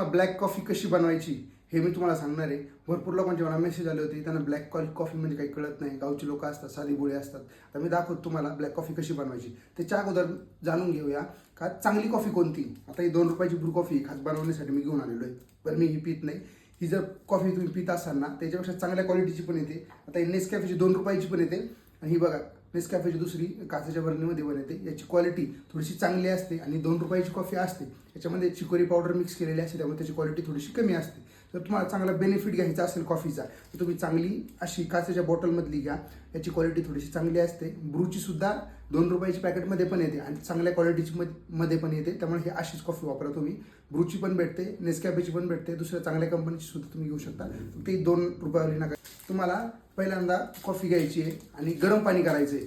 Black coffee कशी बनवायची हे मी तुम्हाला सांगणार आहे. भरपूर लोकांचे मला मेसेज आले होते, त्यांना ब्लॅक कॉफी म्हणजे काही कळत नाही. गावची लोक असतात, साधी बोळे असतात. तर मी दाखवतो तुम्हाला ब्लॅक कॉफी कशी बनवायची. त्याच्या अगोदर जाणून घेऊया का चांगली कॉफी कोणती. आता ही 2 रुपयाची ब्रू कॉफी खास बनवण्यासाठी मी घेऊन आलेलो आहे, पण मी ही पित नाही. ही जर कॉफी तुम्ही पित असाल ना, त्याच्यापेक्षा चांगल्या क्वालिटीची पण येते. आता ही नेसकॅफेची 2 रुपयाची पण येते, आणि ही बघा नेसकॅफेची दुसरी काचेच्या बरणीमध्ये पण येते. याची क्वालिटी थोडीशी चांगली असते, आणि 2 रुपयाची कॉफी असते याच्यामध्ये चिकोरी पावडर मिक्स केलेली असते, त्यामुळे त्याची क्वालिटी थोडीशी कमी असते. जर तुम्हाला चांगला बेनिफिट घ्यायचा असेल कॉफीचा, तर तुम्ही चांगली अशी काचेच्या बॉटलमधली घ्या. याची क्वालिटी थोडीशी चांगली असते. ब्रूची सुद्धा 2 रुपयाची पॅकेटमध्ये पण येते आणि चांगल्या क्वालिटीची मध्ये पण येते. त्यामुळे ही अशीच कॉफी वापरा तुम्ही. ब्रूची पण भेटते, नेसकॅफेची पण भेटते, दुसऱ्या चांगल्या कंपनीची सुद्धा तुम्ही घेऊ शकता. ते 2 रुपयावाली नका. तुम्हाला पहिल्यांदा कॉफी घ्यायची आहे आणि गरम पाणी करायचं आहे.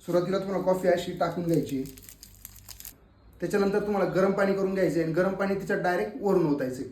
सुरुवातीला तुम्हाला कॉफी अशी टाकून घ्यायची आहे. त्याच्यानंतर तुम्हाला गरम पाणी करून घ्यायचं आहे आणि गरम पाणी तिच्यात डायरेक्ट वरून ओतायचं.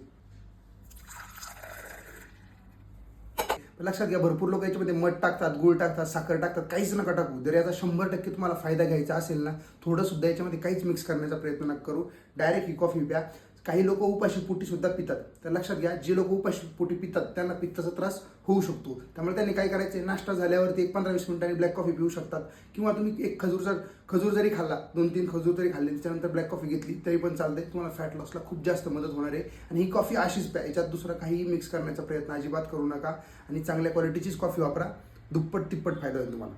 लक्षात घ्या, भरपूर लोक याच्यामध्ये मध टाकतात, गूळ टाकतात, साखर टाकतात. काहीच नका टाकू. जर याचा 100% तुम्हाला फायदा घ्यायचा असेल ना, थोडं सुद्धा याच्यामध्ये काहीच मिक्स करण्याचा प्रयत्न नका करू. डायरेक्ट ही कॉफी प्या. काही लोक उपाशी पोटी सुद्धा पितात. तर लक्षात घ्या, जे लोक उपाशी पोटी पितात त्यांना पित्ताचा त्रास होऊ शकतो. त्यामुळे त्यांनी काय करायचे, नाश्ता झाल्यावरती 15-20 मिनिटांनी ब्लॅक कॉफी पिऊ शकतात. किंवा तुम्ही एक खजूर जरी खाल्ला, 2-3 खजूर जरी खाल्ले, त्याच्यानंतर ब्लॅक कॉफी घेतली तरी पण चालते. तुम्हाला फॅट लॉसला खूप जास्त मदत होणार आहे. आणि ही कॉफी अशीच प्या. याच्यात दुसरा काही मिक्स करण्याचा प्रयत्न अजिबात करू नका. आणि चांगल्या क्वालिटीचीच कॉफी वापरा. दुप्पट तिप्पट फायदा होईल तुम्हाला.